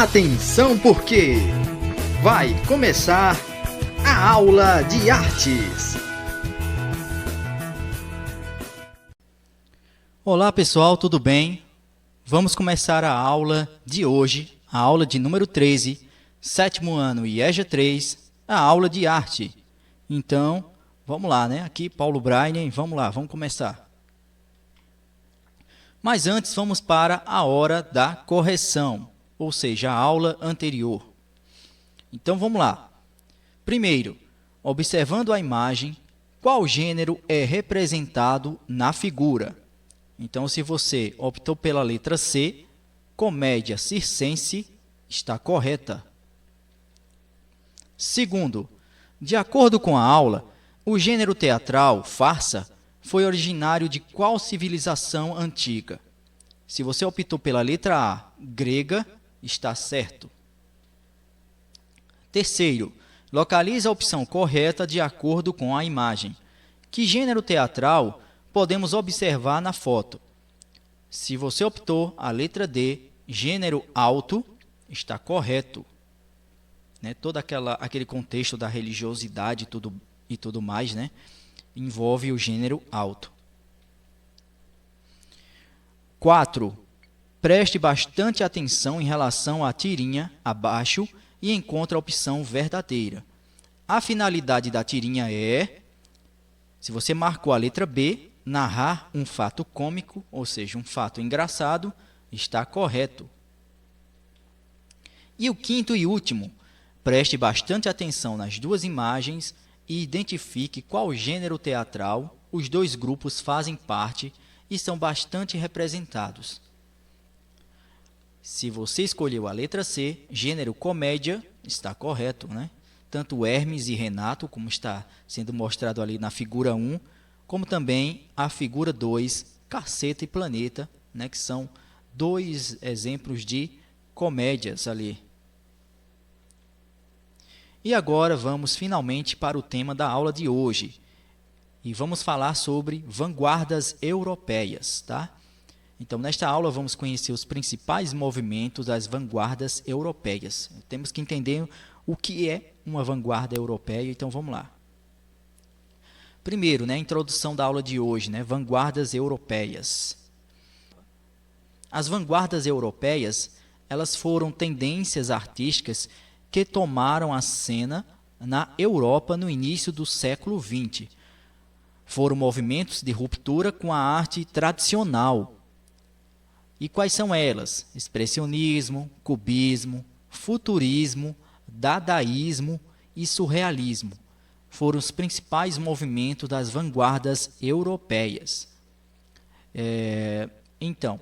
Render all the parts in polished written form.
Atenção porque vai começar a aula de artes. Olá pessoal, tudo bem? Vamos começar a aula de hoje, a aula de número 13, sétimo ano IEJA 3, a aula de arte. Então, vamos lá, né? Aqui Paulo Brainer, vamos lá, vamos começar. Mas antes vamos para a hora da correção, ou seja, a aula anterior. Então vamos lá. Primeiro, observando a imagem, qual gênero é representado na figura? Então, se você optou pela letra C, comédia circense, está correta. Segundo, de acordo com a aula, o gênero teatral, farsa, foi originário de qual civilização antiga? Se você optou pela letra A, grega, está certo. Terceiro, localize a opção correta de acordo com a imagem. Que gênero teatral podemos observar na foto? Se você optou a letra D, gênero alto, está correto. Né? Todo aquele contexto da religiosidade e tudo mais, né? Envolve o gênero alto. 4. Preste bastante atenção em relação à tirinha abaixo e encontre a opção verdadeira. A finalidade da tirinha é, se você marcou a letra B, narrar um fato cômico, ou seja, um fato engraçado, está correto. E o quinto e último, preste bastante atenção nas duas imagens e identifique qual gênero teatral os dois grupos fazem parte e são bastante representados. Se você escolheu a letra C, gênero comédia, está correto, né? Tanto Hermes e Renato, como está sendo mostrado ali na figura 1, como também a figura 2, Caceta e Planeta, né? Que são dois exemplos de comédias ali. E agora vamos finalmente para o tema da aula de hoje. E vamos falar sobre vanguardas europeias, tá? Então, nesta aula, vamos conhecer os principais movimentos das vanguardas europeias. Temos que entender o que é uma vanguarda europeia, então vamos lá. Primeiro, né, a introdução da aula de hoje, né, vanguardas europeias. As vanguardas europeias, elas foram tendências artísticas que tomaram a cena na Europa no início do século XX. Foram movimentos de ruptura com a arte tradicional. E quais são elas? Expressionismo, cubismo, futurismo, dadaísmo e surrealismo. Foram os principais movimentos das vanguardas europeias. Então,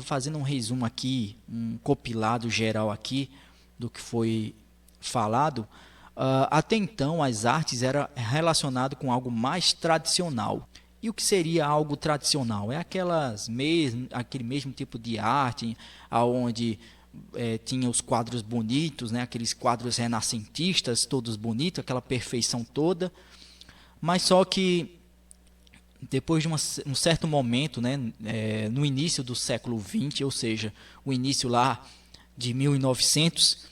fazendo um resumo aqui, um compilado geral aqui do que foi falado, até então as artes eram relacionadas com algo mais tradicional. E o que seria algo tradicional? É aquele mesmo tipo de arte, onde tinha os quadros bonitos, né? Aqueles quadros renascentistas, todos bonitos, aquela perfeição toda. Mas só que, depois de um certo momento, né? No início do século XX, ou seja, o início lá de 1900,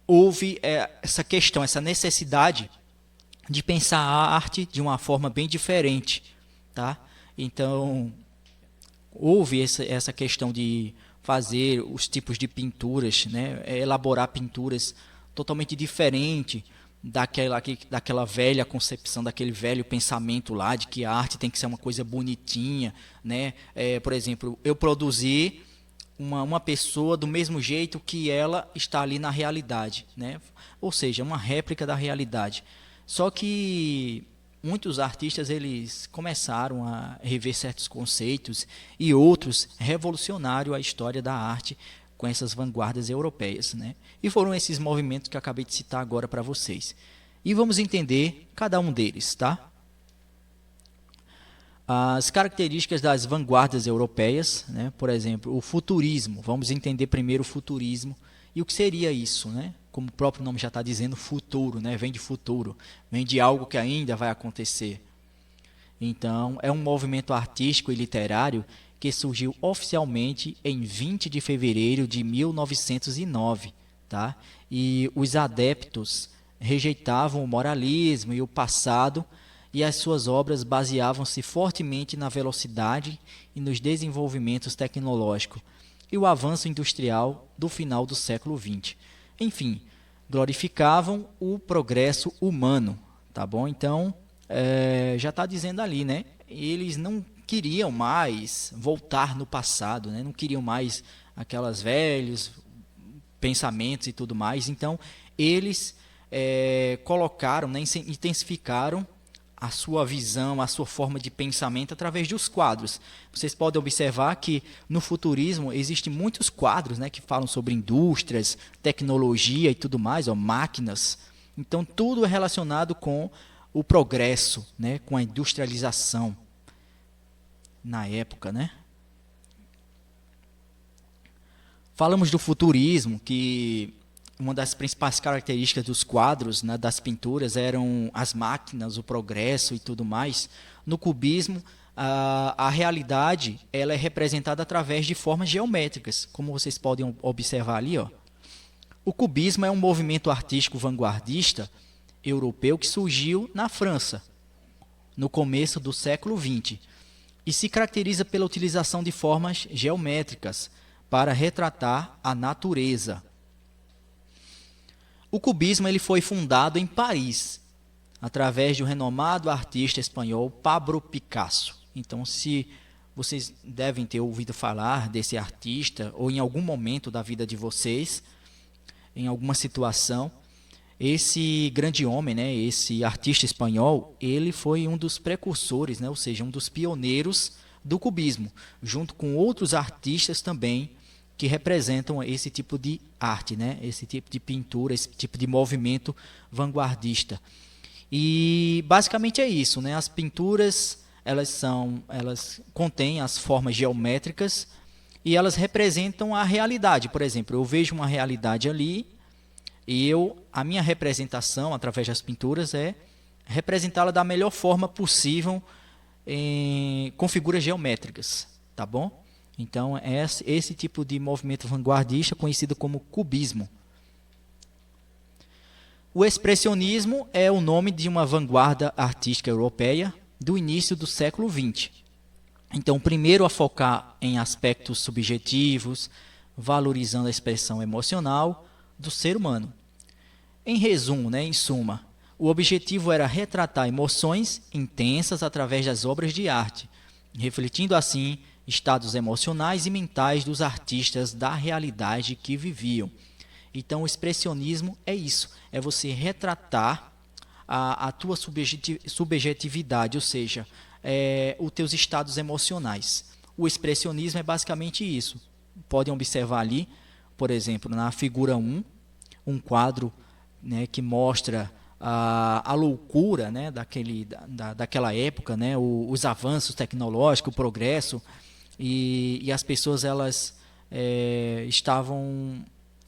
houve essa questão, essa necessidade de pensar a arte de uma forma bem diferente, tá? Então, houve essa questão de fazer os tipos de pinturas, né? Elaborar pinturas totalmente diferentes daquela velha concepção, daquele velho pensamento lá de que a arte tem que ser uma coisa bonitinha, né? Por exemplo, eu produzir uma pessoa do mesmo jeito que ela está ali na realidade, né? Ou seja, uma réplica da realidade. Só que muitos artistas eles começaram a rever certos conceitos e outros revolucionaram a história da arte com essas vanguardas europeias, né? E foram esses movimentos que eu acabei de citar agora para vocês. E vamos entender cada um deles, tá? As características das vanguardas europeias, né? Por exemplo, o futurismo. Vamos entender primeiro o futurismo e o que seria isso, né? Como o próprio nome já está dizendo, futuro, né? Vem de futuro, vem de algo que ainda vai acontecer. Então, é um movimento artístico e literário que surgiu oficialmente em 20 de fevereiro de 1909, tá? E os adeptos rejeitavam o moralismo e o passado, e as suas obras baseavam-se fortemente na velocidade e nos desenvolvimentos tecnológicos e o avanço industrial do final do século XX. Enfim, glorificavam o progresso humano, tá bom? Então, já está dizendo ali, né? Eles não queriam mais voltar no passado, né? Não queriam mais aquelas velhos pensamentos e tudo mais. Então, eles colocaram, né, intensificaram a sua visão, a sua forma de pensamento através dos quadros. Vocês podem observar que no futurismo existem muitos quadros, né, que falam sobre indústrias, tecnologia e tudo mais, máquinas. Então, tudo é relacionado com o progresso, né, com a industrialização na época, né? Falamos do futurismo, que uma das principais características dos quadros, né, das pinturas, eram as máquinas, o progresso e tudo mais. No cubismo, a realidade ela é representada através de formas geométricas, como vocês podem observar ali. O cubismo é um movimento artístico vanguardista europeu que surgiu na França, no começo do século XX, e se caracteriza pela utilização de formas geométricas para retratar a natureza. O cubismo ele foi fundado em Paris, através do renomado artista espanhol Pablo Picasso. Então, se vocês devem ter ouvido falar desse artista, ou em algum momento da vida de vocês, em alguma situação, esse grande homem, né, esse artista espanhol, ele foi um dos precursores, né, ou seja, um dos pioneiros do cubismo, junto com outros artistas também, que representam esse tipo de arte, né? Esse tipo de pintura, esse tipo de movimento vanguardista. E basicamente é isso, né? As pinturas elas contêm as formas geométricas e elas representam a realidade. Por exemplo, eu vejo uma realidade ali e a minha representação através das pinturas é representá-la da melhor forma possível com figuras geométricas, tá bom? Então, é esse tipo de movimento vanguardista conhecido como cubismo. O expressionismo é o nome de uma vanguarda artística europeia do início do século XX. Então, primeiro a focar em aspectos subjetivos, valorizando a expressão emocional do ser humano. Em resumo, né, em suma, o objetivo era retratar emoções intensas através das obras de arte, refletindo assim estados emocionais e mentais dos artistas da realidade que viviam. Então, o expressionismo é isso, é você retratar a tua subjetividade, ou seja, os teus estados emocionais. O expressionismo é basicamente isso. Podem observar ali, por exemplo, na figura 1, um quadro, né, que mostra a loucura, né, daquela época, né, os avanços tecnológicos, o progresso. E as pessoas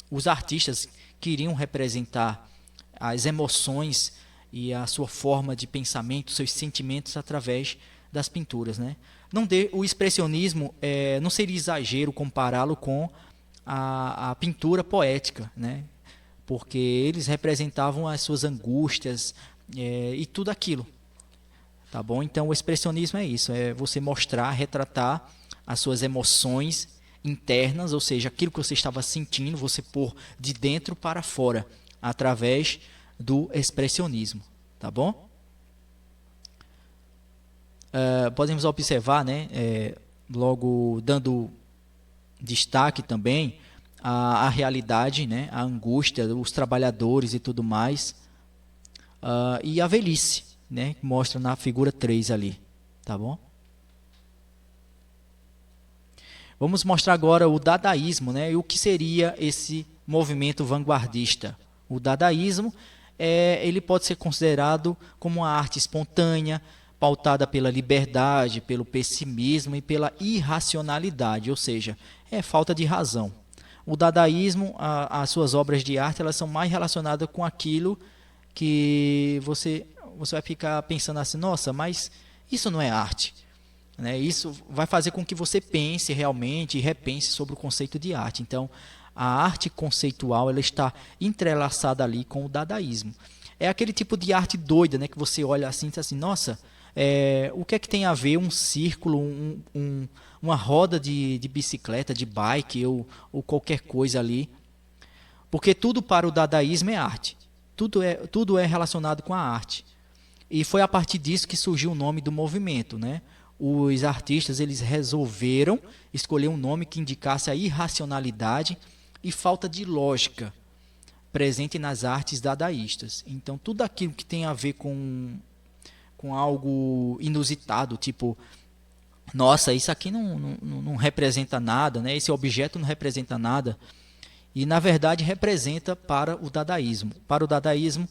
os artistas queriam representar as emoções e a sua forma de pensamento, seus sentimentos através das pinturas, né? O expressionismo não seria exagero compará-lo com a pintura poética, né? Porque eles representavam as suas angústias e tudo aquilo, tá bom? Então o expressionismo é isso, é você mostrar, retratar as suas emoções internas, ou seja, aquilo que você estava sentindo, você pôr de dentro para fora, através do expressionismo, tá bom? Podemos observar, né, logo dando destaque também a realidade, né, a angústia dos trabalhadores e tudo mais, e a velhice, né, que mostra na figura 3 ali, tá bom? Vamos mostrar agora o dadaísmo, né? E o que seria esse movimento vanguardista. O dadaísmo ele pode ser considerado como uma arte espontânea, pautada pela liberdade, pelo pessimismo e pela irracionalidade, ou seja, é falta de razão. O dadaísmo, as suas obras de arte, elas são mais relacionadas com aquilo que você vai ficar pensando assim, nossa, mas isso não é arte. né? Isso vai fazer com que você pense realmente e repense sobre o conceito de arte. Então, a arte conceitual ela está entrelaçada ali com o dadaísmo. É aquele tipo de arte doida, né, que você olha assim e diz assim, nossa, o que é que tem a ver um círculo, uma roda de bicicleta, de bike ou qualquer coisa ali? Porque tudo para o dadaísmo é arte. Tudo é relacionado com a arte. E foi a partir disso que surgiu o nome do movimento, né? Os artistas eles resolveram escolher um nome que indicasse a irracionalidade e falta de lógica presente nas artes dadaístas. Então, tudo aquilo que tem a ver com algo inusitado, tipo, nossa, isso aqui não representa nada, né? Esse objeto não representa nada. E, na verdade, representa para o dadaísmo. Para o dadaísmo,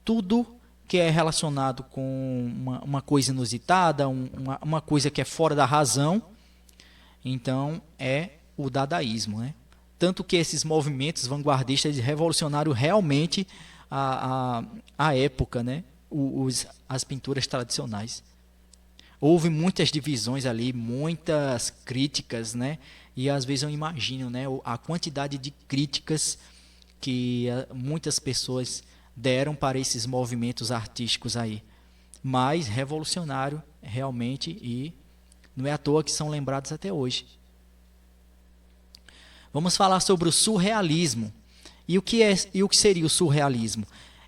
tudo que é relacionado com uma coisa inusitada, uma coisa que é fora da razão, então é o dadaísmo, né? Tanto que esses movimentos vanguardistas revolucionaram realmente a época, né? As pinturas tradicionais. Houve muitas divisões ali, muitas críticas, né? E às vezes eu imagino, né, a quantidade de críticas que muitas pessoas deram para esses movimentos artísticos aí. Mas revolucionário realmente, e não é à toa que são lembrados até hoje. Vamos falar sobre o surrealismo. E o que seria o surrealismo?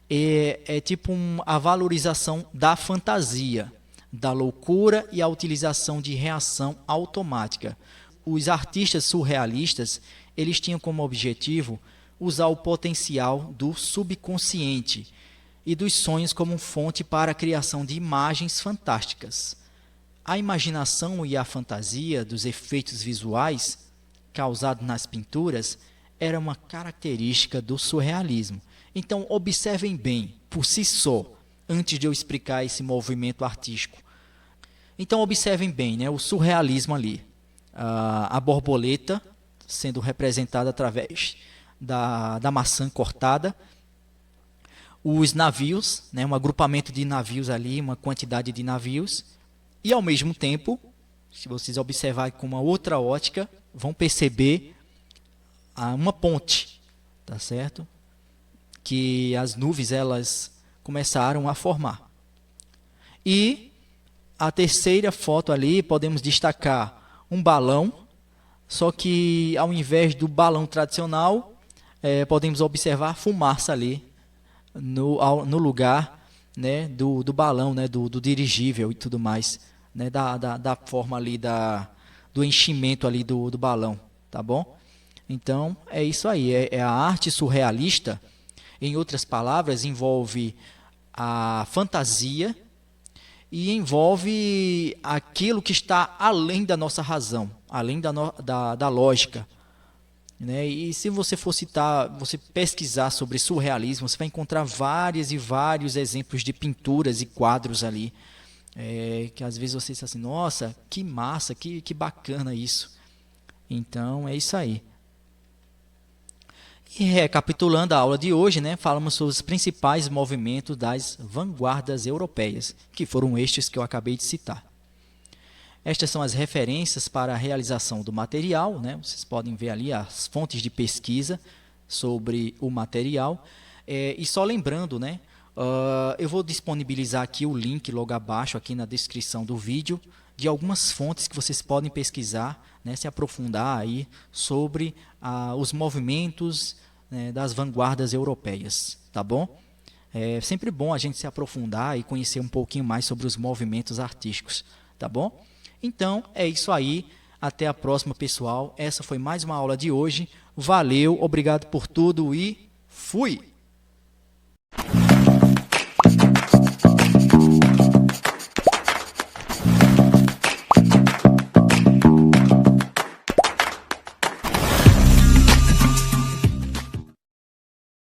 É tipo a valorização da fantasia, da loucura e a utilização de reação automática. Os artistas surrealistas, eles tinham como objetivo usar o potencial do subconsciente e dos sonhos como fonte para a criação de imagens fantásticas. A imaginação e a fantasia dos efeitos visuais causados nas pinturas era uma característica do surrealismo. Então, observem bem, por si só, antes de eu explicar esse movimento artístico. Então, observem bem, né, o surrealismo ali. A borboleta sendo representada através da maçã cortada. Os navios, né, um agrupamento de navios ali, uma quantidade de navios. E, ao mesmo tempo, se vocês observarem com uma outra ótica, vão perceber uma ponte, tá certo? Que as nuvens elas começaram a formar. E a terceira foto ali podemos destacar um balão, só que ao invés do balão tradicional, podemos observar fumaça ali no lugar, né, do balão, né, do dirigível e tudo mais, né, da forma ali do enchimento ali do balão, tá bom? Então é isso aí, é a arte surrealista. Em outras palavras, envolve a fantasia e envolve aquilo que está além da nossa razão, além da lógica. Né? E se você for você pesquisar sobre surrealismo, você vai encontrar vários e vários exemplos de pinturas e quadros ali, que às vezes você diz assim, nossa, que massa, que bacana isso. Então é isso aí. E recapitulando a aula de hoje, né, falamos sobre os principais movimentos das vanguardas europeias, que foram estes que eu acabei de citar. Estas são as referências para a realização do material, né? Vocês podem ver ali as fontes de pesquisa sobre o material. E só lembrando, né, eu vou disponibilizar aqui o link logo abaixo, aqui na descrição do vídeo, de algumas fontes que vocês podem pesquisar, né, se aprofundar aí sobre os movimentos, né, das vanguardas europeias, tá bom? É sempre bom a gente se aprofundar e conhecer um pouquinho mais sobre os movimentos artísticos, tá bom? Então, é isso aí. Até a próxima, pessoal. Essa foi mais uma aula de hoje. Valeu, obrigado por tudo e fui!